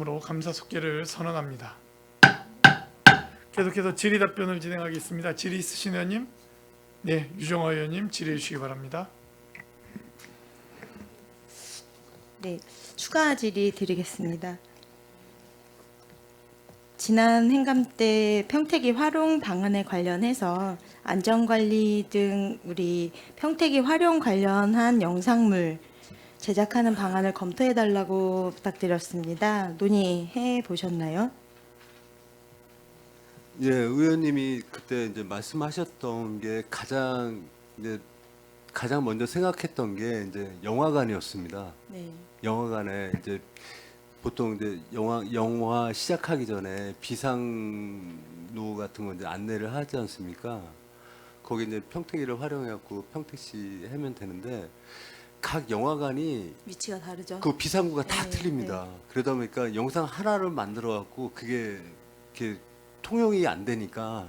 으로 감사 속계를 선언합니다. 계속해서 질의 답변을 진행하겠습니다. 질의 있으신 의원님, 네, 유정화 의원님 질의해 주시기 바랍니다. 네, 추가 질의 드리겠습니다. 지난 행감 때 평택이 활용 방안에 관련해서 안전관리 등 우리 평택이 활용 관련한 영상물 제작하는 방안을 검토해달라고 부탁드렸습니다. 논의해 보셨나요? 예, 의원님이 그때 이제 말씀하셨던 게 가장 먼저 생각했던 게 이제 영화관이었습니다. 네. 영화관에 이제 보통 이제 영화 시작하기 전에 비상로 같은 거 이제 안내를 하지 않습니까? 거기 이제 평택이를 활용해갖고 평택시 하면 되는데 각 영화관이 위치가 다르죠? 그 비상구가 다 네, 틀립니다. 그러다 보니까 영상 하나를 만들어갖고 그게 이렇게 통용이 안 되니까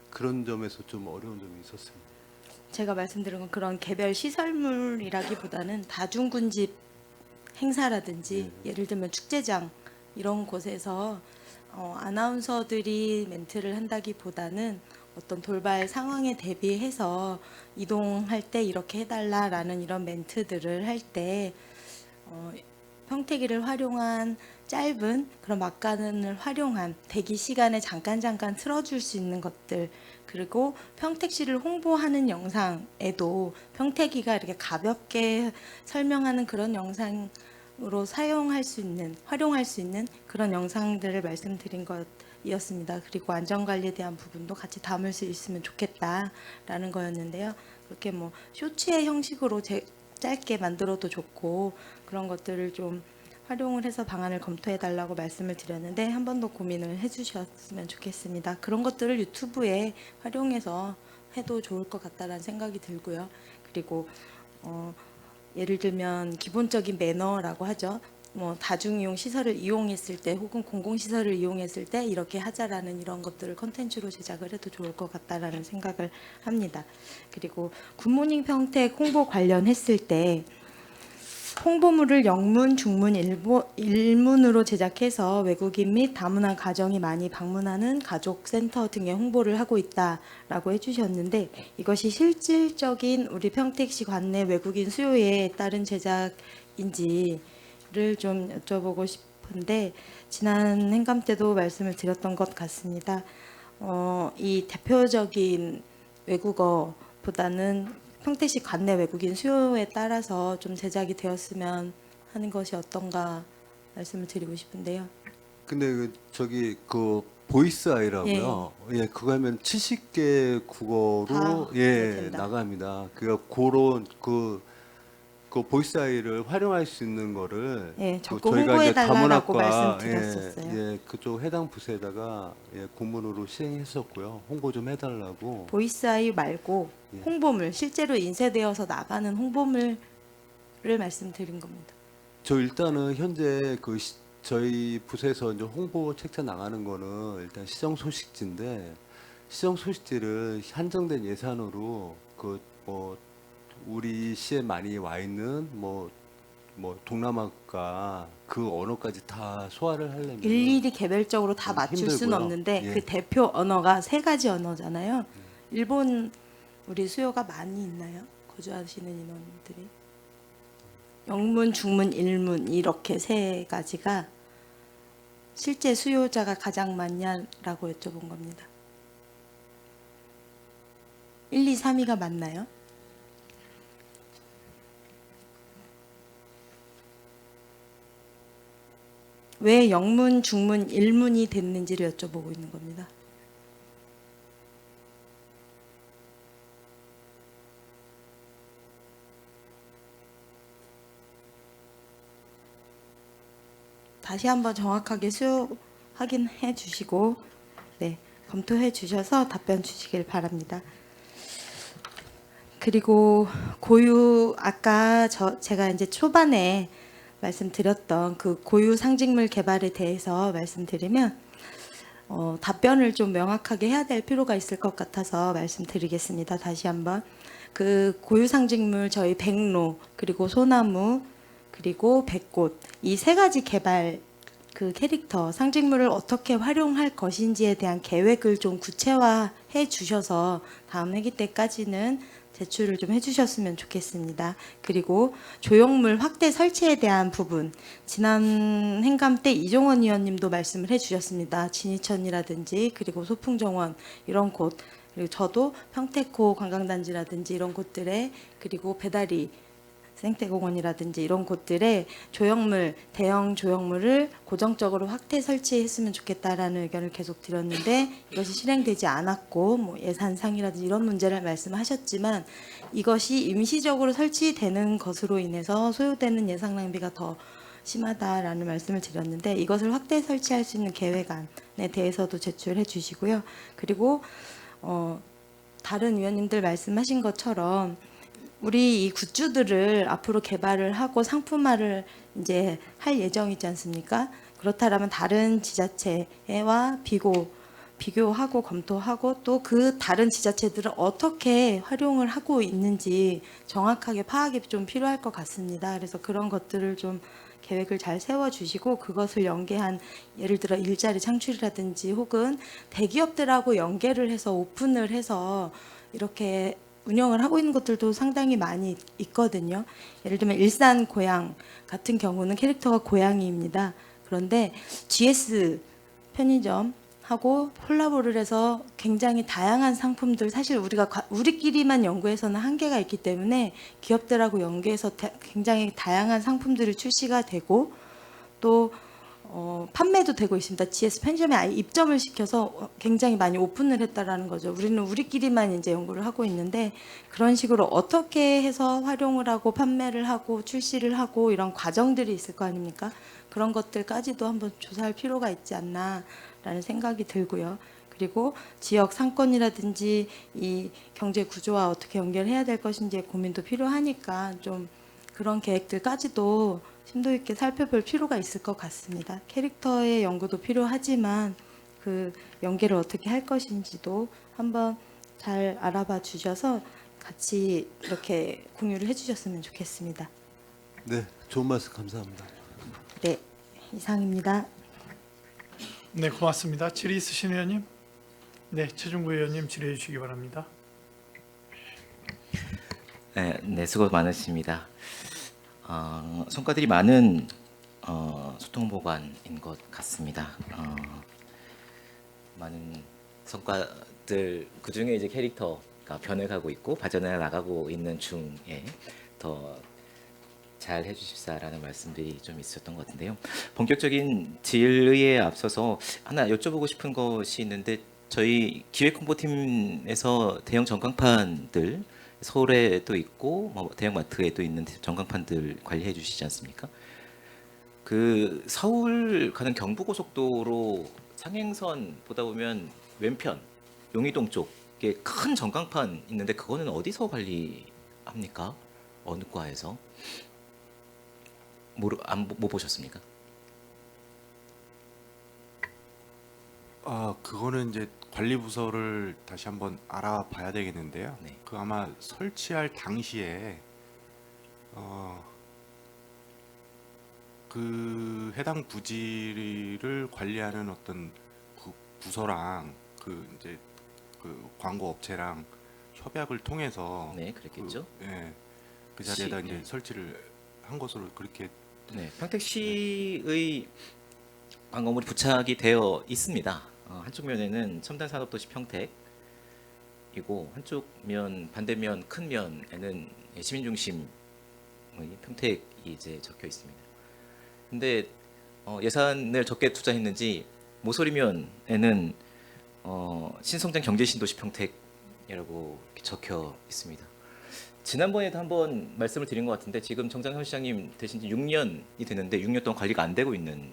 그런 점에서 좀 어려운 점이 있었습니다. 제가 말씀드린 건 그런 개별 시설물이라기보다는 다중군집 행사라든지 예를 들면 축제장 이런 곳에서 아나운서들이 멘트를 한다기보다는 어떤 돌발 상황에 대비해서 이동할 때 이렇게 해달라라는 이런 멘트들을 할 때 평택이를 활용한 짧은 그런 막간을 활용한 대기 시간에 잠깐 틀어줄 수 있는 것들, 그리고 평택시를 홍보하는 영상에도 평택이가 이렇게 가볍게 설명하는 그런 영상으로 사용할 수 있는, 활용할 수 있는 그런 영상들을 말씀드린 것이었습니다. 그리고 안전관리에 대한 부분도 같이 담을 수 있으면 좋겠다라는 거였는데요. 그렇게 뭐 쇼츠의 형식으로 짧게 만들어도 좋고 그런 것들을 좀 활용을 해서 방안을 검토해 달라고 말씀을 드렸는데 한 번 더 고민을 해주셨으면 좋겠습니다. 그런 것들을 유튜브에 활용해서 해도 좋을 것 같다라는 생각이 들고요. 그리고 예를 들면 기본적인 매너라고 하죠. 뭐 다중이용 시설을 이용했을 때 혹은 공공시설을 이용했을 때 이렇게 하자라는 이런 것들을 컨텐츠로 제작을 해도 좋을 것 같다라는 생각을 합니다. 그리고 굿모닝 평택 홍보 관련했을 때 홍보물을 영문, 중문, 일문으로 제작해서 외국인 및 다문화 가정이 많이 방문하는 가족센터 등의 홍보를 하고 있다라고 해주셨는데 이것이 실질적인 우리 평택시 관내 외국인 수요에 따른 제작인지를 좀 여쭤보고 싶은데 지난 행감 때도 말씀을 드렸던 것 같습니다. 이 대표적인 외국어보다는 평택시 관내 외국인 수요에 따라서 좀 제작이 되었으면 하는 것이 어떤가 말씀을 드리고 싶은데요. 근데 저기 그 보이스 아이라고요. 예, 그거 하면 70개 국어로 다 된다. 나갑니다. 그런 그 보이스 아이를 활용할 수 있는 거를 예, 그 적극 저희가 홍보해 이제 달라고 다문학과 말씀드렸었어요. 그쪽 해당 부서에다가 공문으로 시행했었고요. 홍보 좀 해달라고. 보이스아이 말고 예. 홍보물, 실제로 인쇄되어서 나가는 홍보물을 말씀드린 겁니다. 저 일단은 현재 저희 부서에서 이제 홍보 책자 나가는 거는 일단 시정 소식지인데 시정 소식지를 한정된 예산으로 뭐 우리 시에 많이 와 있는 뭐 동남아과 그 언어까지 다 소화를 하려면 일일이 개별적으로 다 좀 맞출 수는 힘들고요. 없는데 예. 그 대표 언어가 세 가지 언어잖아요. 일본 우리 수요가 많이 있나요? 거주하시는 인원들이? 영문, 중문, 일문 이렇게 세 가지가 실제 수요자가 가장 많냐라고 여쭤본 겁니다. 1, 2, 3위가 맞나요? 왜 영문, 중문, 일문이 됐는지를 여쭤보고 있는 겁니다. 다시 한번 정확하게 수요 확인해 주시고 네, 검토해 주셔서 답변 주시길 바랍니다. 그리고 고유 아까 제가 이제 초반에 말씀드렸던 그 고유 상징물 개발에 대해서 말씀드리면 답변을 좀 명확하게 해야 될 필요가 있을 것 같아서 말씀드리겠습니다. 다시 한번 그 고유 상징물 저희 백로 그리고 소나무 그리고 백꽃 이 세 가지 개발 그 캐릭터 상징물을 어떻게 활용할 것인지에 대한 계획을 좀 구체화해 주셔서 다음 회기 때까지는 제출을 좀 해주셨으면 좋겠습니다. 그리고 조형물 확대 설치에 대한 부분, 지난 행감 때 이종원 의원님도 말씀을 해주셨습니다. 진이천이라든지 그리고 소풍정원 이런 곳, 그리고 저도 평택호 관광단지라든지 이런 곳들에, 그리고 배다리 생태공원이라든지 이런 곳들에 조형물, 대형 조형물을 고정적으로 확대 설치했으면 좋겠다라는 의견을 계속 드렸는데 이것이 실행되지 않았고, 뭐 예산상이라든지 이런 문제를 말씀하셨지만 이것이 임시적으로 설치되는 것으로 인해서 소요되는 예산 낭비가 더 심하다라는 말씀을 드렸는데, 이것을 확대 설치할 수 있는 계획안에 대해서도 제출해 주시고요. 그리고 다른 위원님들 말씀하신 것처럼 우리 이 굿즈들을 앞으로 개발을 하고 상품화를 이제 할 예정이지 않습니까? 그렇다면 다른 지자체와 비교하고 검토하고 또 그 다른 지자체들은 어떻게 활용을 하고 있는지 정확하게 파악이 좀 필요할 것 같습니다. 그래서 그런 것들을 좀 계획을 잘 세워주시고, 그것을 연계한 예를 들어 일자리 창출이라든지 혹은 대기업들하고 연계를 해서 오픈을 해서 이렇게 운영을 하고 있는 것들도 상당히 많이 있거든요. 예를 들면 일산 고양 같은 경우는 캐릭터가 고양이입니다. 그런데 GS 편의점하고 콜라보를 해서 굉장히 다양한 상품들, 사실 우리끼리만 연구해서는 한계가 있기 때문에 기업들하고 연계해서 굉장히 다양한 상품들이 출시가 되고 또 판매도 되고 있습니다. GS 편의점에 아예 입점을 시켜서 굉장히 많이 오픈을 했다라는 거죠. 우리는 우리끼리만 이제 연구를 하고 있는데, 그런 식으로 어떻게 해서 활용을 하고 판매를 하고 출시를 하고 이런 과정들이 있을 거 아닙니까? 그런 것들까지도 한번 조사할 필요가 있지 않나라는 생각이 들고요. 그리고 지역 상권이라든지 이 경제 구조와 어떻게 연결해야 될 것인지의 고민도 필요하니까 좀 그런 계획들까지도 심도 있게 살펴볼 필요가 있을 것 같습니다. 캐릭터의 연구도 필요하지만 그 연계를 어떻게 할 것인지도 한번 잘 알아봐 주셔서 같이 이렇게 공유를 해주셨으면 좋겠습니다. 네, 좋은 말씀 감사합니다. 네, 이상입니다. 네, 고맙습니다. 질의 있으신 의원님? 네, 최중구 의원님 질의해 주시기 바랍니다. 네, 수고 많으십니다. 성과들이 많은 소통보관인 것 같습니다. 많은 성과들, 그 중에 이제 캐릭터가 변해가고 있고 발전해 나가고 있는 중에 더 잘 해주십사라는 말씀들이 좀 있었던 것 같은데요. 본격적인 질의에 앞서서 하나 여쭤보고 싶은 것이 있는데, 저희 기획홍보팀에서 대형 전광판들 서울에도 있고 뭐 대형마트에도 있는 전광판들 관리해 주시지 않습니까? 그 서울 가는 경부고속도로 상행선 보다 보면 왼편 용의동 쪽에 큰 전광판 있는데 그거는 어디서 관리합니까? 어느 과에서? 못 보셨습니까? 그거는 이제 관리부서를 다시 한번 알아봐야 되겠는데요. 네. 그 아마 설치할 당시에 그 해당 부지를 관리하는 어떤 그 부서랑 그 이제 그 광고 업체랑 협약을 통해서 네, 그랬겠죠. 그 자리에다 이제 네. 설치를 한 것으로 그렇게. 네, 평택시의 광고물이 부착이 되어 있습니다. 한쪽 면에는 첨단산업도시 평택이고 한쪽 면 반대면 큰 면에는 시민중심의 평택이 이제 적혀 있습니다. 근데 예산을 적게 투자했는지 모서리면에는 신성장 경제신도시 평택이라고 이렇게 적혀 있습니다. 지난번에도 한번 말씀을 드린 것 같은데 지금 정장현 시장님 되신 지 6년이 되는데 6년 동안 관리가 안 되고 있는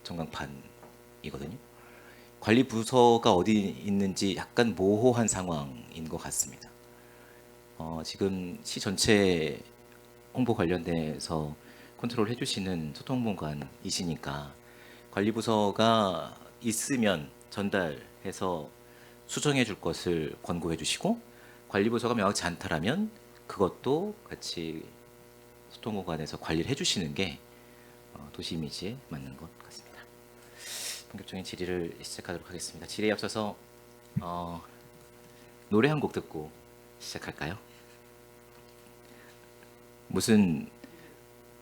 전광판이거든요. 관리 부서가 어디 있는지 약간 모호한 상황인 것 같습니다. 지금 시 전체 홍보 관련돼서 컨트롤 해주시는 소통본관이시니까 관리 부서가 있으면 전달해서 수정해 줄 것을 권고해 주시고, 관리 부서가 명확치 않다라면 그것도 같이 소통본관에서 관리를 해주시는 게 도시 이미지에 맞는 것 같습니다. 본격적인 질의를 시작하도록 하겠습니다. 질의에 앞서서 노래 한 곡 듣고 시작할까요? 무슨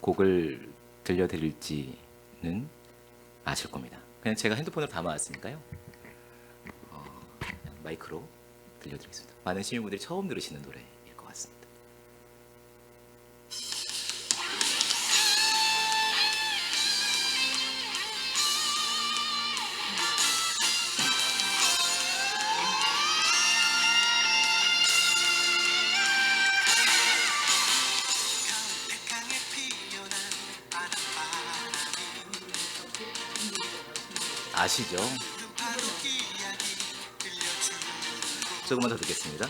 곡을 들려드릴지는 아실 겁니다. 그냥 제가 핸드폰으로 담아왔으니까요. 그냥 마이크로 들려드리겠습니다. 많은 시민분들이 처음 들으시는 노래일 것 같습니다. 아시죠? 조금만 더 듣겠습니다.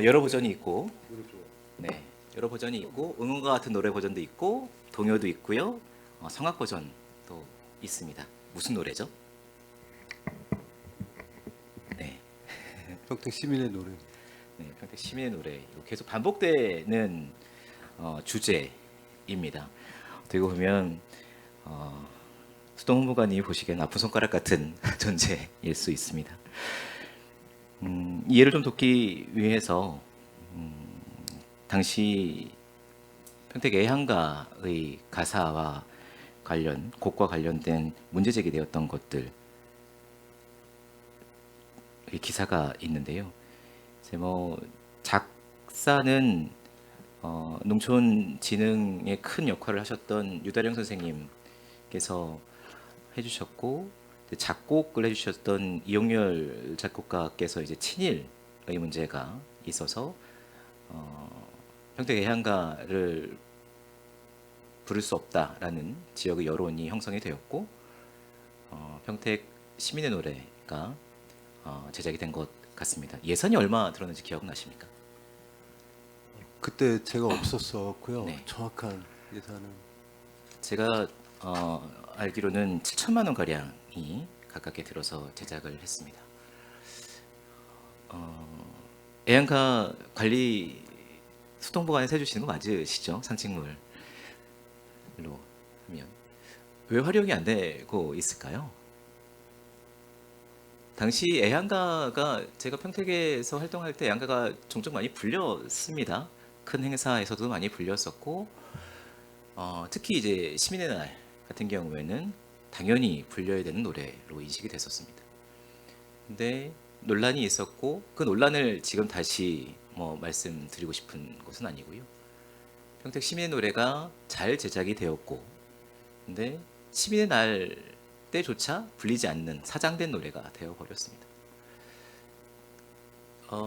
여러 버전이 있고, 네, 여러 버전이 있고 응원과 같은 노래 버전도 있고 동요도 있고요, 성악 버전도 있습니다. 무슨 노래죠? 네, 평택 시민의 노래. 네, 평택 시민의 노래. 이거 계속 반복되는 주제입니다. 어떻게 보면 수동 홍보관이 보시기엔 아픈 손가락 같은 존재일 수 있습니다. 이해를 좀 돕기 위해서 당시 평택 애향가의 가사와 곡과 관련된 문제 제기되었던 것들 기사가 있는데요. 이제 작사는 농촌진흥에 큰 역할을 하셨던 유다령 선생님께서 해주셨고, 작곡을 해주셨던 이용렬 작곡가께서 이제 친일의 문제가 있어서 평택 애향가를 부를 수 없다라는 지역의 여론이 형성이 되었고, 평택 시민의 노래가 제작이 된 것 같습니다. 예산이 얼마 들었는지 기억나십니까? 그때 제가 없었었고요. 네. 정확한 예산은 제가 알기로는 7천만 원 가량이 가깝게 들어서 제작을 했습니다. 애양가 관리 수동보관에서 해주시는 거 맞으시죠? 상징물로 하면 왜 활용이 안 되고 있을까요? 당시 애양가가 제가 평택에서 활동할 때 애양가가 종종 많이 불렸습니다. 큰 행사에서도 많이 불렸었고, 특히 이제 시민의 날 같은 경우에는 당연히 불려야 되는 노래로 인식이 됐었습니다. 근데 논란이 있었고, 그 논란을 지금 다시 말씀드리고 싶은 것은 아니고요. 평택 시민의 노래가 잘 제작이 되었고, 근데 시민의 날 때조차 불리지 않는 사장된 노래가 되어버렸습니다.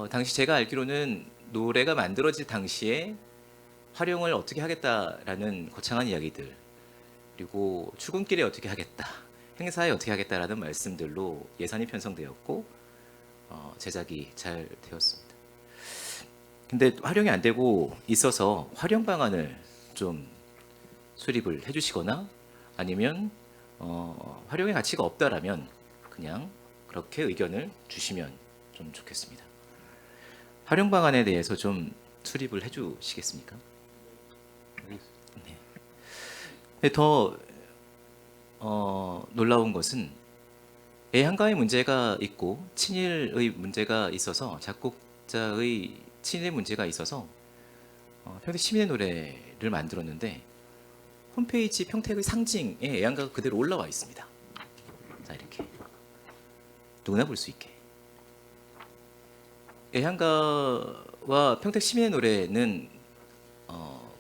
당시 제가 알기로는 노래가 만들어질 당시에 활용을 어떻게 하겠다라는 거창한 이야기들, 그리고 출근길에 어떻게 하겠다, 행사에 어떻게 하겠다라는 말씀들로 예산이 편성되었고 제작이 잘 되었습니다. 근데 활용이 안 되고 있어서 활용 방안을 좀 수립을 해주시거나, 아니면 활용의 가치가 없다라면 그냥 그렇게 의견을 주시면 좀 좋겠습니다. 활용 방안에 대해서 좀 수립을 해주시겠습니까? 네. 근데 더 놀라운 것은 애향가의 문제가 있고 친일의 문제가 있어서, 작곡자의 친일 문제가 있어서 평택 시민의 노래를 만들었는데 홈페이지 평택의 상징에 애향가가 그대로 올라와 있습니다. 자, 이렇게 누구나 볼 수 있게. 애향가와 평택 시민의 노래는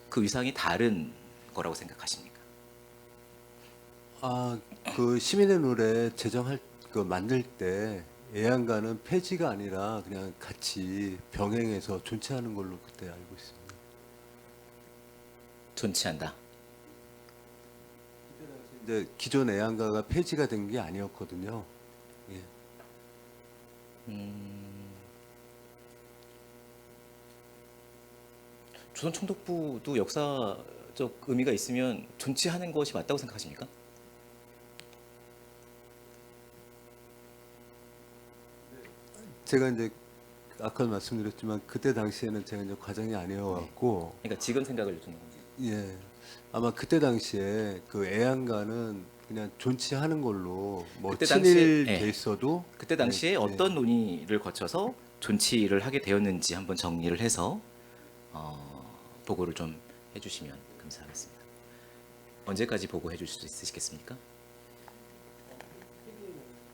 그 위상이 다른 거라고 생각하십니까? 그 시민의 노래 만들 때 애양가는 폐지가 아니라 그냥 같이 병행해서 존치하는 걸로 그때 알고 있습니다. 존치한다. 근데 기존 애양가가 폐지가 된 게 아니었거든요. 예. 조선 총독부도 역사적 의미가 있으면 존치하는 것이 맞다고 생각하십니까? 제가 이제 아까도 말씀드렸지만 그때 당시에는 제가 이제 과장이 아니어갖고 그러니까 지금 생각을 여쭙는 건지. 예 아마 그때 당시에 그 애양가는 그냥 존치하는 걸로 뭐 그때 친일 당시에, 예. 돼 있어도 그때 당시에 예, 어떤 논의를 거쳐서 존치를 하게 되었는지 한번 정리를 해서 보고를 좀 해주시면 감사하겠습니다. 언제까지 보고해 줄 수 있으시겠습니까?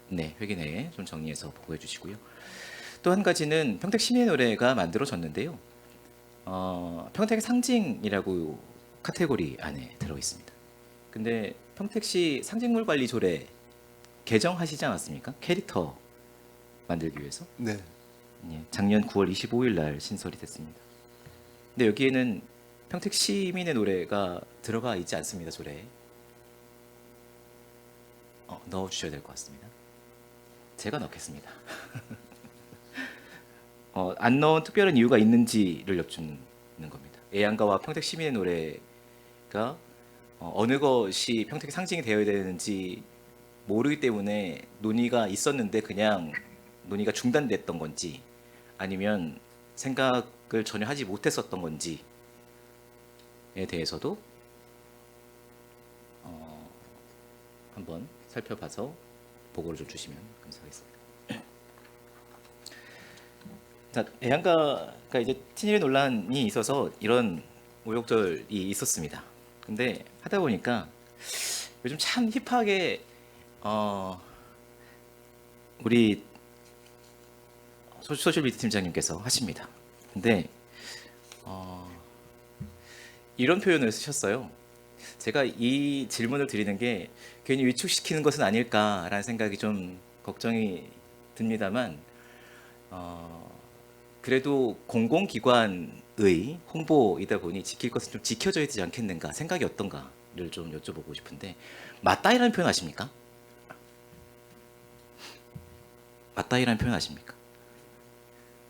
네, 회기 내에 좀 정리해서 보고해 주시고요. 또 한 가지는 평택 시민의 노래가 만들어졌는데요. 평택 상징이라고 카테고리 안에 들어 있습니다. 근데 평택시 상징물 관리 조례 개정하시지 않았습니까? 캐릭터 만들기 위해서. 네 예, 작년 9월 25일 날 신설이 됐습니다. 근데 여기에는 평택 시민의 노래가 들어가 있지 않습니다. 조례에. 넣어 주셔야 될 것 같습니다. 제가 넣겠습니다. 안 넣은 특별한 이유가 있는지를 여쭙는 겁니다. 애양가와 평택 시민의 노래가 어느 것이 평택 상징이 되어야 되는지 모르기 때문에 논의가 있었는데 그냥 논의가 중단됐던 건지 아니면 생각을 전혀 하지 못했었던 건지에 대해서도 한번 살펴봐서 보고를 좀 주시면 감사하겠습니다. 자, 애양가가 이제 친일 논란이 있어서 이런 우욕절이 있었습니다. 근데 하다 보니까 요즘 참 힙하게 우리 소셜미디어 팀장님께서 하십니다. 근데 이런 표현을 쓰셨어요. 제가 이 질문을 드리는 게 괜히 위축시키는 것은 아닐까라는 생각이 좀 걱정이 듭니다만 그래도 공공기관의 홍보이다 보니 지킬 것은 좀 지켜져야 되지 않겠는가 생각이 어떤가를 좀 여쭤보고 싶은데 맞다이라는 표현 아십니까? 맞다이라는 표현 아십니까?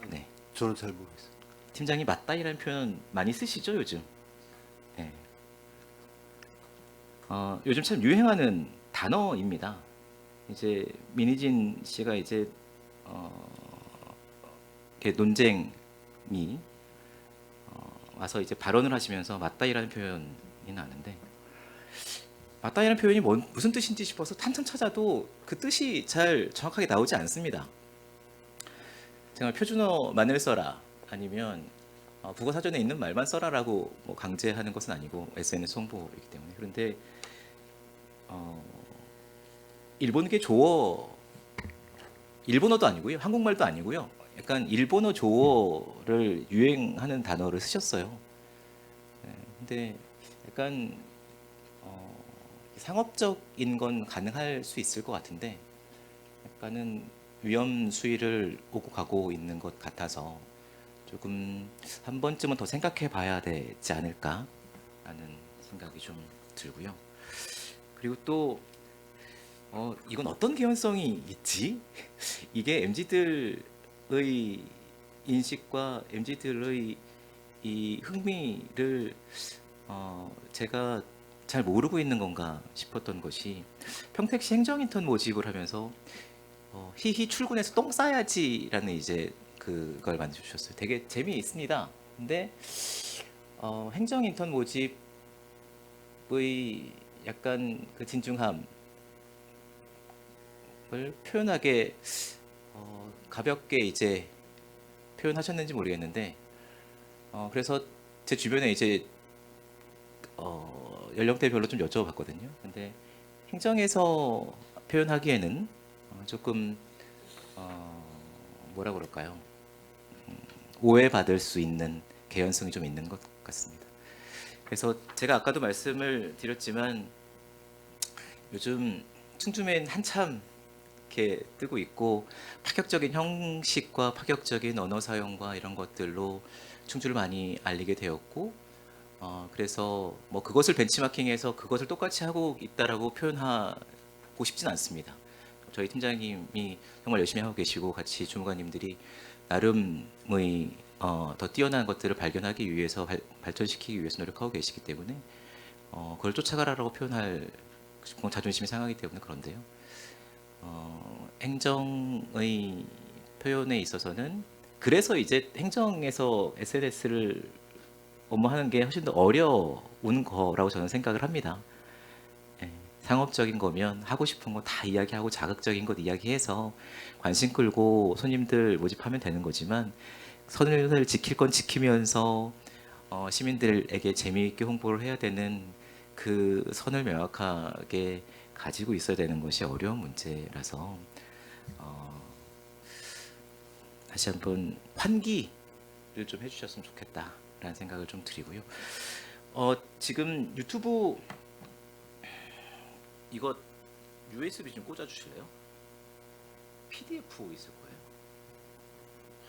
네. 저는 잘 모르겠어요. 팀장님 맞다이라는 표현 많이 쓰시죠 요즘? 네. 요즘 참 유행하는 단어입니다. 이제 민희진 씨가 이제 이렇게 논쟁이 와서 이제 발언을 하시면서 맞다이라는 표현이 나는데 맞다이라는 표현이 무슨 뜻인지 싶어서 한참 찾아도 그 뜻이 잘 정확하게 나오지 않습니다. 정말 표준어만을 써라 아니면 국어사전에 있는 말만 써라라고 뭐 강제하는 것은 아니고 SNS 홍보이기 때문에 그런데 일본계 조어 일본어도 아니고요 한국말도 아니고요 약간 일본어 조어를 유행하는 단어를 쓰셨어요. 네, 근데 약간 상업적인 건 가능할 수 있을 것 같은데 약간은 위험 수위를 오고 가고 있는 것 같아서 조금 한 번쯤은 더 생각해 봐야 되지 않을까 하는 생각이 좀 들고요. 그리고 또 이건 어떤 개연성이 있지? 이게 MZ들의 인식과 MZ들의 이 흥미를 제가 잘 모르고 있는 건가 싶었던 것이 평택시 행정인턴 모집을 하면서 히히 출근해서 똥 싸야지라는 이제 그걸 만들어 주셨어요. 되게 재미있습니다. 근데 행정인턴 모집의 약간 그 진중함을 표현하게 가볍게 이제 표현하셨는지 모르겠는데 그래서 제 주변에 이제 연령대별로 좀 여쭤봤거든요. 근데 행정에서 표현하기에는 조금 뭐라 그럴까요? 오해받을 수 있는 개연성이 좀 있는 것 같습니다. 그래서 제가 아까도 말씀을 드렸지만 요즘 충주맨 한참 이렇게 뜨고 있고 파격적인 형식과 파격적인 언어 사용과 이런 것들로 충주를 많이 알리게 되었고 그래서 뭐 그것을 벤치마킹해서 그것을 똑같이 하고 있다라고 표현하고 싶진 않습니다. 저희 팀장님이 정말 열심히 하고 계시고 같이 주무관님들이 나름의 더 뛰어난 것들을 발견하기 위해서 발전시키기 위해서 노력하고 계시기 때문에 그걸 쫓아가라라고 표현할 자존심이 상하기 때문에 그런데요. 행정의 표현에 있어서는 그래서 이제 행정에서 SNS를 업무하는 게 훨씬 더 어려운 거라고 저는 생각을 합니다. 예, 상업적인 거면 하고 싶은 거 다 이야기하고 자극적인 것 이야기해서 관심 끌고 손님들 모집하면 되는 거지만 선을 지킬 건 지키면서 시민들에게 재미있게 홍보를 해야 되는 그 선을 명확하게 가지고 있어야 되는 것이 어려운 문제라서 다시 한번 환기를 좀 해주셨으면 좋겠다라는 생각을 좀 드리고요. 지금 유튜브 이거 USB 좀 꽂아 주실래요? PDF 있을 거예요.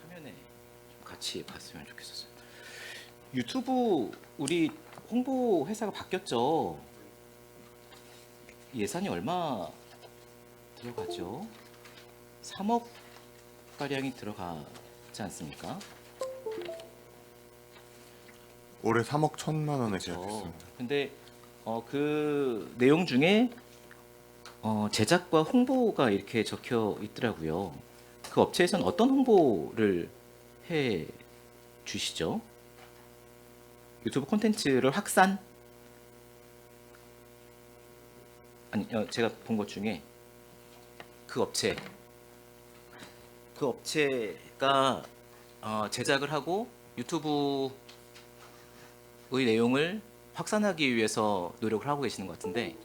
화면에 좀 같이 봤으면 좋겠었어요. 유튜브 우리 홍보 회사가 바뀌었죠. 예산이 얼마 들어가죠? 3억 가량이 들어가지 않습니까? 올해 3억 1천만 원에 그렇죠. 계약했습니다. 근데 그 내용 중에 제작과 홍보가 이렇게 적혀 있더라고요. 그 업체에서는 어떤 홍보를 해 주시죠? 유튜브 콘텐츠를 확산? 아니, 제가 본 것 중에 그 업체가 제작을 하고 유튜브의 내용을 확산하기 위해서 노력을 하고 계시는 것 같은데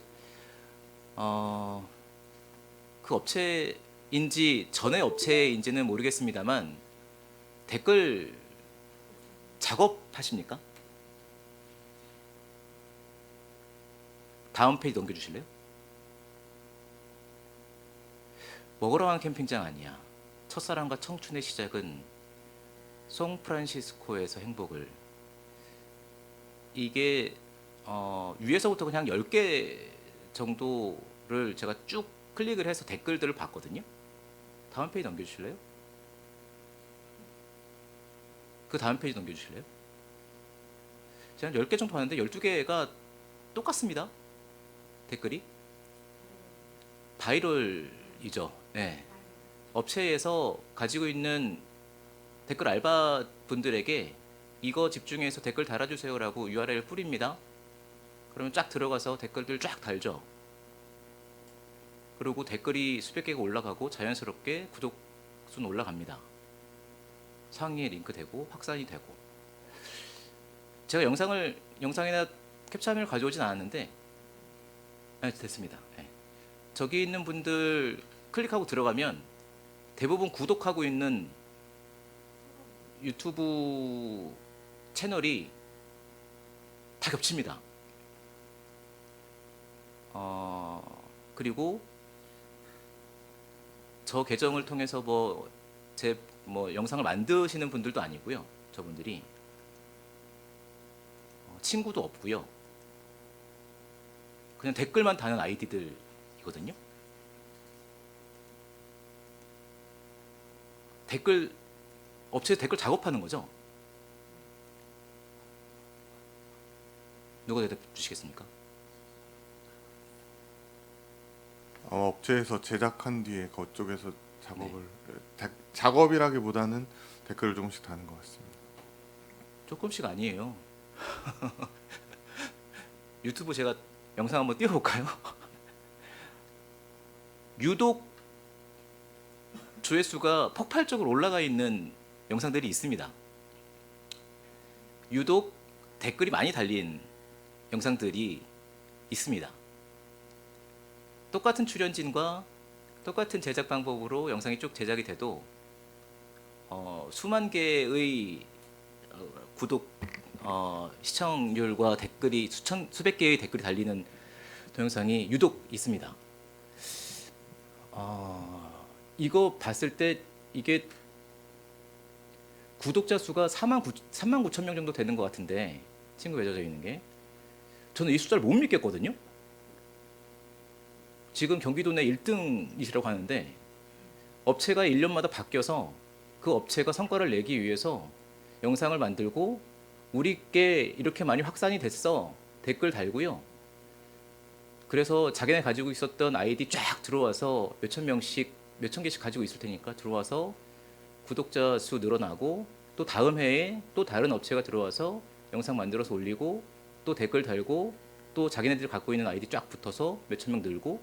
그 업체인지 전에 업체인지는 모르겠습니다만 댓글 작업하십니까? 다음 페이지 넘겨주실래요? 먹으러 간 캠핑장 아니야. 첫사랑과 청춘의 시작은 송프란시스코에서 행복을. 이게 위에서부터 그냥 10개 정도를 제가 쭉 클릭을 해서 댓글들을 봤거든요. 다음 페이지 넘겨주실래요? 그 다음 페이지 넘겨주실래요? 제가 10개 정도 봤는데 12개가 똑같습니다. 댓글이 바이럴이죠. 네. 업체에서 가지고 있는 댓글 알바 분들에게 이거 집중해서 댓글 달아주세요라고 URL 뿌립니다. 그러면 쫙 들어가서 댓글들 쫙 달죠. 그리고 댓글이 수백 개가 올라가고 자연스럽게 구독 수는 올라갑니다. 상위에 링크되고 확산이 되고. 제가 영상이나 캡처화면을 가져오진 않았는데 네, 됐습니다. 네. 저기 있는 분들 클릭하고 들어가면 대부분 구독하고 있는 유튜브 채널이 다 겹칩니다. 그리고 저 계정을 통해서 제 영상을 만드시는 분들도 아니고요. 저분들이 친구도 없고요. 그냥 댓글만 다는 아이디들이거든요. 업체에 댓글 작업하는 거죠. 누가 대답 주시겠습니까? 업체에서 제작한 뒤에 그쪽에서 작업을 작업이라기보다는 댓글을 조금씩 다는 것 같습니다. 조금씩 아니에요. 유튜브 제가 영상 한번 띄워볼까요? 유독 조회수가 폭발적으로 올라가 있는 영상들이 있습니다. 유독 댓글이 많이 달린 영상들이 있습니다. 똑같은 출연진과 똑같은 제작 방법으로 영상이 쭉 제작이 돼도 수만 개의 구독 시청률과 댓글이 수백 개의 댓글이 달리는 동영상이 유독 있습니다. 이거 봤을 때 이게 구독자 수가 3만 9천 명 정도 되는 것 같은데 친구 맺어져 있는 게 저는 이 숫자를 못 믿겠거든요. 지금 경기도 내 1등이시라고 하는데 업체가 1년마다 바뀌어서 그 업체가 성과를 내기 위해서 영상을 만들고 우리께 이렇게 많이 확산이 됐어 댓글 달고요. 그래서 자기네 가지고 있었던 아이디 쫙 들어와서 몇천 개씩 가지고 있을 테니까 들어와서 구독자 수 늘어나고 또 다음 해에 또 다른 업체가 들어와서 영상 만들어서 올리고 또 댓글 달고 또 자기네들이 갖고 있는 아이디 쫙 붙어서 몇천 명 늘고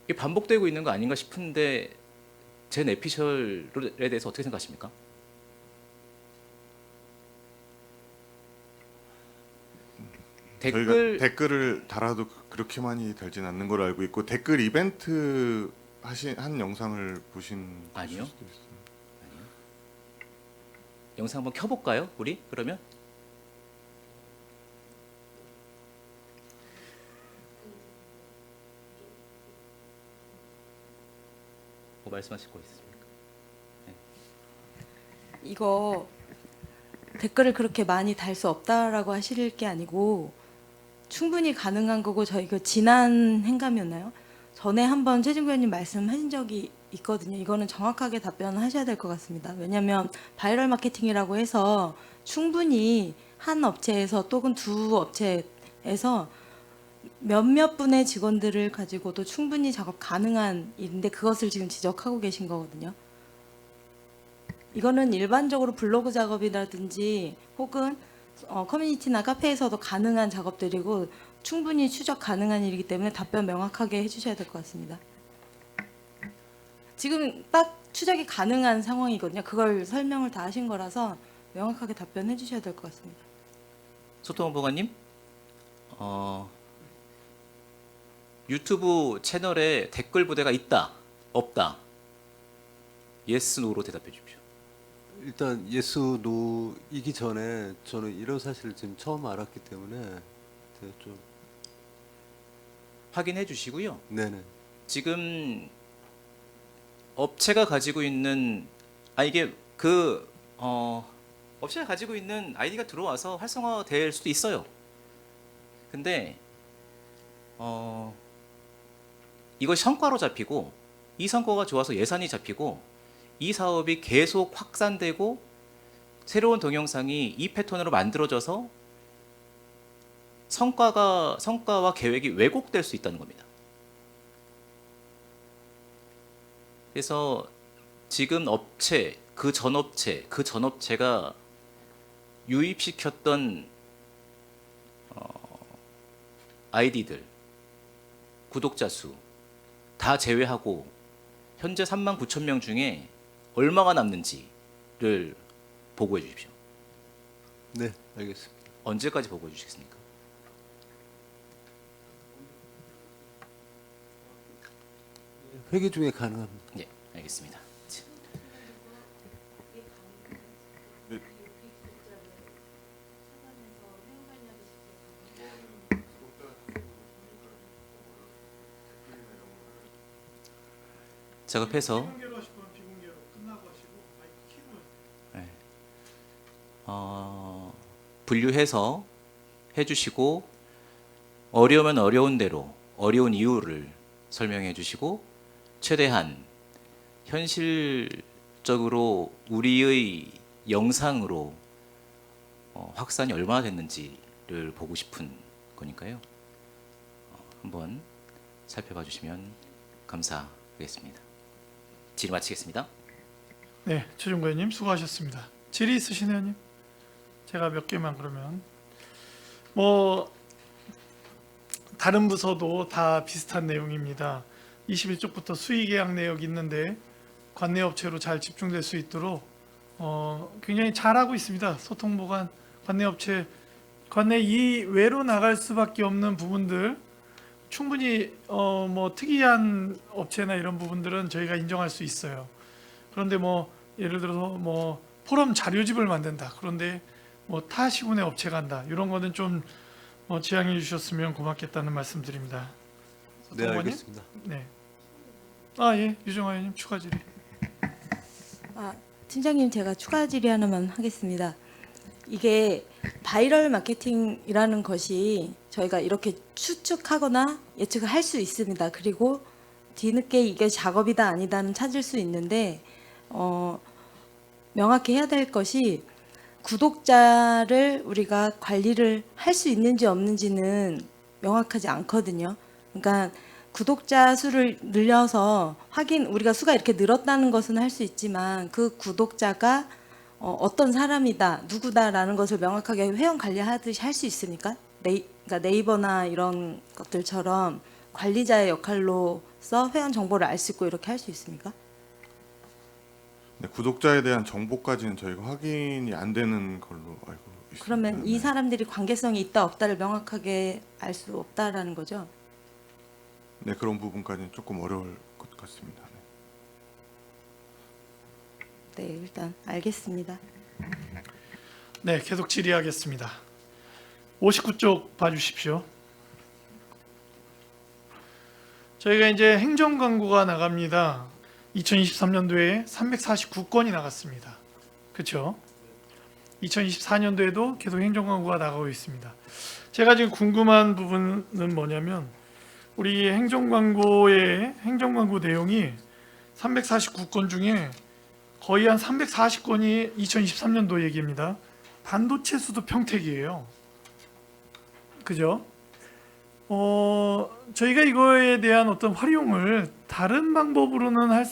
이게 반복되고 있는 거 아닌가 싶은데 제 내피셜에 대해서 어떻게 생각하십니까? 댓글 저희가 댓글을 달아도 그렇게 많이 달진 않는 걸로 알고 있고 댓글 이벤트 한 영상을 보신 아니요. 수도 있어요. 영상 한번 켜볼까요? 우리 그러면 뭐 말씀하실 거 있습니까? 이거 댓글을 그렇게 많이 달 수 없다라고 하실 게 아니고 충분히 가능한 거고 저희가 지난 행감이었나요? 전에 한번 최진구 의원님 말씀하신 적이 있거든요. 이거는 정확하게 답변하셔야 될 것 같습니다. 왜냐하면 바이럴 마케팅이라고 해서 충분히 한 업체에서 또는 두 업체에서 몇몇 분의 직원들을 가지고도 충분히 작업 가능한 일인데 그것을 지금 지적하고 계신 거거든요. 이거는 일반적으로 블로그 작업이라든지 혹은 커뮤니티나 카페에서도 가능한 작업들이고 충분히 추적 가능한 일이기 때문에 답변 명확하게 해주셔야 될 것 같습니다. 지금 딱 추적이 가능한 상황이거든요. 그걸 설명을 다 하신 거라서 명확하게 답변해 주셔야 될 것 같습니다. 소통 보관님, 유튜브 채널에 댓글 부대가 있다, 없다, 예스, 노로 대답해 주십시오. 일단 예스 노이기 전에 저는 이런 사실을 지금 처음 알았기 때문에 좀 확인해 주시고요. 네네. 지금 업체가 가지고 있는 이게 업체가 가지고 있는 아이디가 들어와서 활성화될 수도 있어요. 근데 이것이 성과로 잡히고 이 성과가 좋아서 예산이 잡히고 이 사업이 계속 확산되고 새로운 동영상이 이 패턴으로 만들어져서 성과와 계획이 왜곡될 수 있다는 겁니다. 그래서 지금 업체, 그 전 업체가 유입시켰던 아이디들, 구독자 수 다 제외하고 현재 39,000명 중에 얼마가 남는지를 보고해 주십시오. 네, 알겠습니다. 언제까지 보고해 주시겠습니까? 회기 중에 가능합니다. 네, 알겠습니다. 작업해서 비공개로 하시고 비공개로 끝나고 하시고 마이크 키고 분류해서 해주시고 어려우면 어려운 대로 어려운 이유를 설명해 주시고 최대한 현실적으로 우리의 영상으로 확산이 얼마나 됐는지를 보고 싶은 거니까요. 한번 살펴봐 주시면 감사하겠습니다. 질의 마치겠습니다. 네, 최종구 의원님 수고하셨습니다. 질의 있으신 의원님? 제가 몇 개만 그러면 다른 부서도 다 비슷한 내용입니다. 21쪽부터 수의계약 내역이 있는데 관내업체로 잘 집중될 수 있도록 굉장히 잘하고 있습니다. 소통보관 관내업체 관내 이외로 나갈 수밖에 없는 부분들 충분히 특이한 업체나 이런 부분들은 저희가 인정할 수 있어요. 그런데 예를 들어서 포럼 자료집을 만든다. 그런데 타 시군의 업체가 한다. 이런 거는 좀 지양해 주셨으면 고맙겠다는 말씀드립니다. 네, 소통관님? 알겠습니다. 네. 예, 유정아 의원님 추가 질의. 팀장님 제가 추가 질의 하나만 하겠습니다. 이게 바이럴 마케팅이라는 것이 저희가 이렇게 추측하거나 예측을 할 수 있습니다. 그리고 뒤늦게 이게 작업이다 아니다는 찾을 수 있는데 명확히 해야 될 것이 구독자를 우리가 관리를 할 수 있는지 없는지는 명확하지 않거든요. 그러니까 구독자 수를 늘려서 우리가 수가 이렇게 늘었다는 것은 할 수 있지만 그 구독자가 어떤 사람이다, 누구다라는 것을 명확하게 회원 관리하듯이 할 수 있습니까? 그러니까 네이버나 이런 것들처럼 관리자의 역할로서 회원 정보를 알 수 있고 이렇게 할 수 있습니까? 네, 구독자에 대한 정보까지는 저희가 확인이 안 되는 걸로 알고 있습니다. 그러면 이 네. 사람들이 관계성이 있다 없다를 명확하게 알 수 없다라는 거죠? 네, 그런 부분까지는 조금 어려울 것 같습니다. 네. 네, 일단 알겠습니다. 네, 계속 질의하겠습니다. 59쪽 봐주십시오. 저희가 이제 행정 광고가 나갑니다. 2023년도에 349건이 나갔습니다. 그렇죠? 2024년도에도 계속 행정 광고가 나가고 있습니다. 제가 지금 궁금한 부분은 뭐냐면 우리 행정 광고의 행정 광고 내용이 349건 중에 거의 한 340건이 2023년도 얘기입니다. 반도체 수도 평택이에요. 그죠? 저희가 이거에 대한 어떤 활용을 다른 방법으로는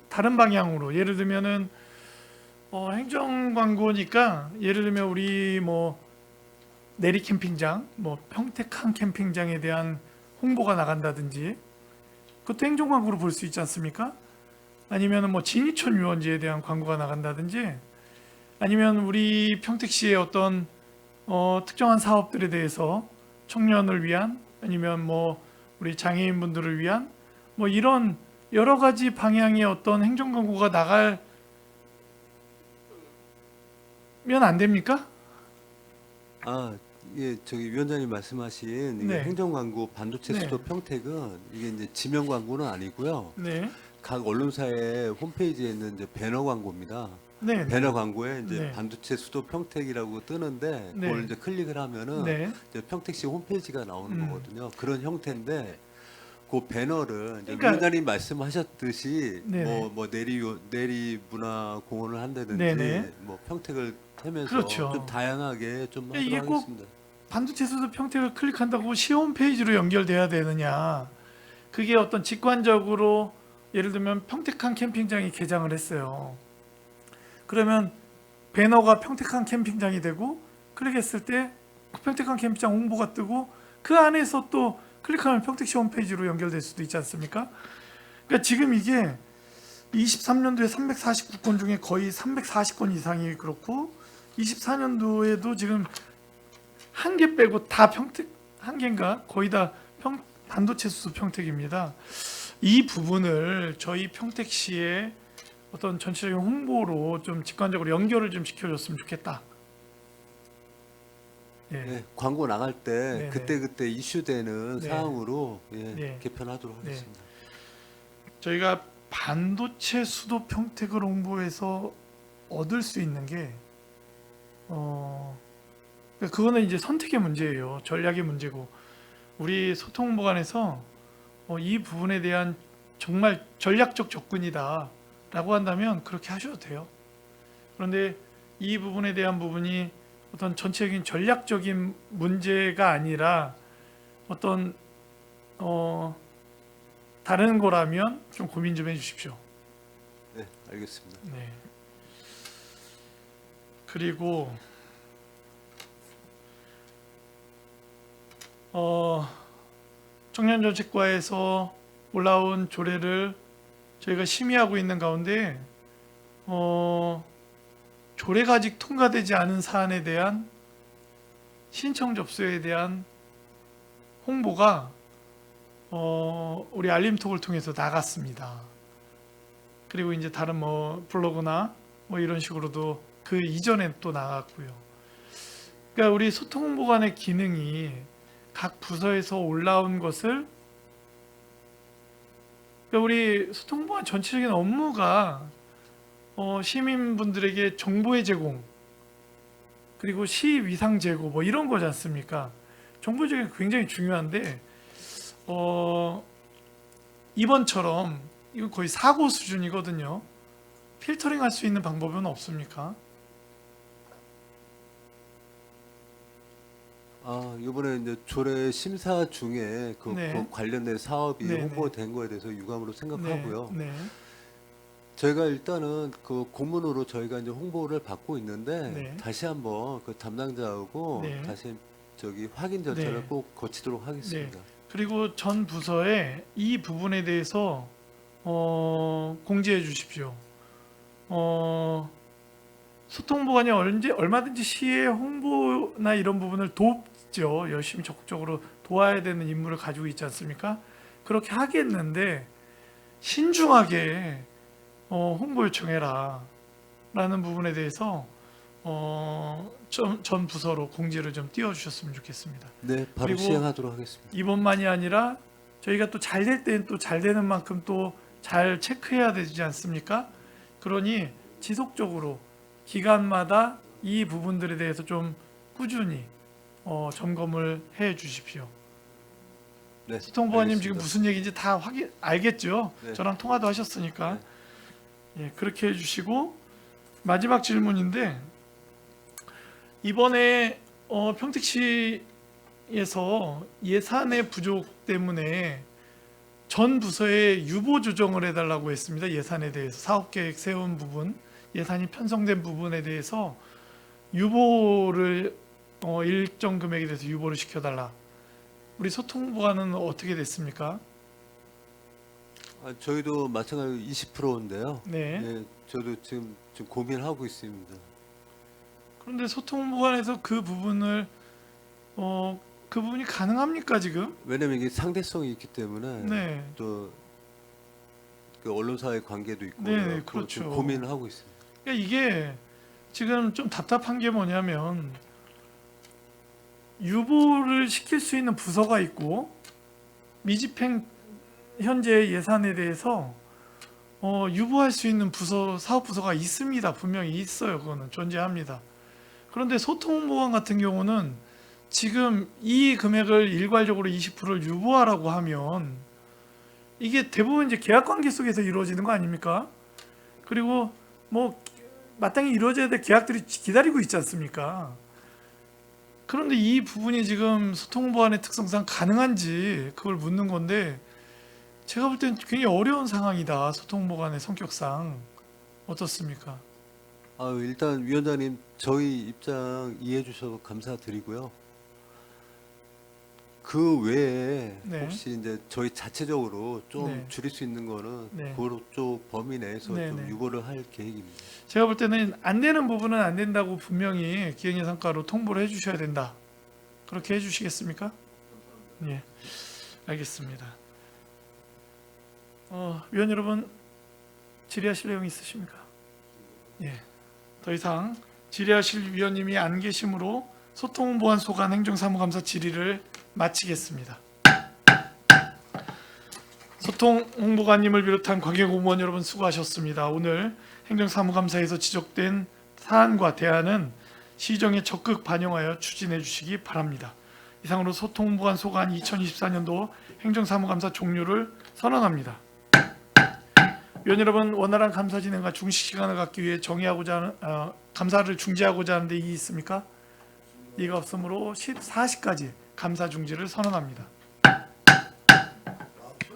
다른 방향으로 예를 들면은 행정 광고니까 예를 들면 우리 뭐 내리 캠핑장, 뭐 평택항 캠핑장에 대한 홍보가 나간다든지 그것도 행정 광고로 볼 수 있지 않습니까? 아니면 뭐 진이촌 유원지에 대한 광고가 나간다든지 아니면 우리 평택시의 어떤 특정한 사업들에 대해서 청년을 위한 아니면 뭐 우리 장애인분들을 위한 뭐 이런 여러 가지 방향의 어떤 행정 광고가 나가면 안 됩니까? 예, 저기 위원장님 말씀하신 이게 네. 행정 광고 반도체 네. 수도 평택은 이게 이제 지명 광고는 아니고요. 네, 각 언론사의 홈페이지에 있는 이제 배너 광고입니다. 네, 배너 광고에 이제 네. 반도체 수도 평택이라고 뜨는데 네. 그걸 이제 클릭을 하면은 네, 이제 평택시 홈페이지가 나오는 음. 거거든요. 그런 형태인데 그 배너를 이제 그러니까- 위원장님 말씀하셨듯이 네네. 뭐 내리 문화 공헌을 한다든지 네네. 뭐 평택을 하면서 그렇죠. 좀 다양하게 좀 이게 하도록 꼭 하겠습니다. 반도체 수도 평택을 클릭한다고 시 홈페이지로 연결돼야 되느냐? 그게 어떤 직관적으로 예를 들면 평택항 캠핑장이 개장을 했어요. 그러면 배너가 평택항 캠핑장이 되고 클릭했을 때 평택항 캠핑장 홍보가 뜨고 그 안에서 또 클릭하면 평택시 홈페이지로 연결될 수도 있지 않습니까? 그러니까 지금 이게 23년도에 349건 중에 거의 340건 이상이 그렇고 24년도에도 지금 한 개 빼고 다 평택 한 개인가 거의 다 반도체 수도 평택입니다. 이 부분을 저희 평택시의 어떤 전체적인 홍보로 좀 직관적으로 연결을 좀 시켜줬으면 좋겠다. 예. 네, 광고 나갈 때 네네. 그때 이슈되는 네. 사항으로 네. 개편하도록 네. 하겠습니다. 저희가 반도체 수도 평택을 홍보해서 얻을 수 있는 게 그거는 이제 선택의 문제예요. 전략의 문제고 우리 소통보관에서 이 부분에 대한 정말 전략적 접근이다라고 한다면 그렇게 하셔도 돼요. 그런데 이 부분에 대한 부분이 어떤 전체적인 전략적인 문제가 아니라 어떤 다른 거라면 좀 고민 좀 해주십시오. 네, 알겠습니다. 네. 그리고 청년정책과에서 올라온 조례를 저희가 심의하고 있는 가운데 조례가 아직 통과되지 않은 사안에 대한 신청 접수에 대한 홍보가 우리 알림톡을 통해서 나갔습니다. 그리고 이제 다른 뭐 블로그나 뭐 이런 식으로도 그 이전에 또 나갔고요. 그러니까 우리 소통보관의 기능이 각 부서에서 올라온 것을 그러니까 우리 소통보관 전체적인 업무가 시민분들에게 정보의 제공 그리고 시 위상 제고 뭐 이런 거지 않습니까? 정보 제공이 굉장히 중요한데 이번처럼 이건 거의 사고 수준이거든요. 필터링 할 수 있는 방법은 없습니까? 이번에 이제 조례 심사 중에 그 네. 관련된 사업이 네, 홍보된 거에 대해서 유감으로 생각하고요. 네. 저희가 일단은 그 공문으로 저희가 이제 홍보를 받고 있는데 네. 다시 한번 그 담당자하고 네. 다시 저기 확인 절차를 네. 꼭 거치도록 하겠습니다. 그리고 전 부서에 이 부분에 대해서 공지해 주십시오. 소통보관이 얼마든지 시의 홍보나 이런 부분을 돕죠. 열심히 적극적으로 도와야 되는 임무를 가지고 있지 않습니까? 그렇게 하겠는데 신중하게 홍보 요청해라 라는 부분에 대해서 전 부서로 공지를 좀 띄워주셨으면 좋겠습니다. 네, 바로 그리고 시행하도록 하겠습니다. 이번만이 아니라 저희가 또 잘 될 때는 또 잘 되는 만큼 또 잘 체크해야 되지 않습니까? 그러니 지속적으로 기간마다 이 부분들에 대해서 좀 꾸준히 점검을 해 주십시오. 네, 소통보안님 지금 알겠습니다. 무슨 얘기인지 다 알겠죠? 네. 저랑 통화도 하셨으니까 예, 그렇게 해주시고 마지막 질문인데 이번에 평택시에서 예산의 부족 때문에 전 부서에 유보 조정을 해달라고 했습니다. 예산에 대해서 사업계획 세운 부분, 예산이 편성된 부분에 대해서 유보를 일정 금액에 대해서 유보를 시켜달라. 우리 소통보안은 어떻게 됐습니까? 저희도 마찬가지로 20%인데요. 네. 네, 저도 지금 고민하고 있습니다. 그런데 소통보안에서 그 부분을 그 부분이 가능합니까 지금? 왜냐면 이게 상대성이 있기 때문에 네. 또 그 언론사의 관계도 있고 네, 그래갖고 그렇죠. 좀 고민을 하고 있습니다. 그러니까 이게 지금 좀 답답한 게 뭐냐면 유보를 시킬 수 있는 부서가 있고 미집행 현재 예산에 대해서 유보할 수 있는 부서 사업 부서가 있습니다. 분명히 있어요. 그거는 존재합니다. 그런데 소통보안 같은 경우는 지금 이 금액을 일괄적으로 20%를 유보하라고 하면 이게 대부분 이제 계약 관계 속에서 이루어지는 거 아닙니까? 그리고 뭐 마땅히 이루어져야 될 계약들이 기다리고 있지 않습니까? 그런데 이 부분이 지금 소통보안의 특성상 가능한지 그걸 묻는 건데 제가 볼 때는 굉장히 어려운 상황이다. 소통보안의 성격상 어떻습니까? 일단 위원장님 저희 입장 이해해 주셔서 감사드리고요. 그 외에 네. 혹시 이제 저희 자체적으로 좀 네. 줄일 수 있는 거는 네. 그쪽 범위 내에서 네, 좀 네. 유보를 할 계획입니다. 제가 볼 때는 안 되는 부분은 안 된다고 분명히 기획예산과로 통보를 해주셔야 된다. 그렇게 해주시겠습니까? 예, 알겠습니다. 위원 여러분 질의하실 내용 있으십니까? 예, 더 이상 질의하실 위원님이 안 계시므로 소통보안소관 행정사무감사 질의를 마치겠습니다. 소통홍보관님을 비롯한 관계공무원 여러분 수고하셨습니다. 오늘 행정사무감사에서 지적된 사안과 대안은 시정에 적극 반영하여 추진해 주시기 바랍니다. 이상으로 소통보안 소관 2024년도 행정사무감사 종료를 선언합니다. 위원 여러분, 원활한 감사 진행과 중식 시간을 갖기 위해 감사를 중지하고자 하는 데 이의 있습니까? 이가 없으므로 14시까지 감사 중지를 선언합니다.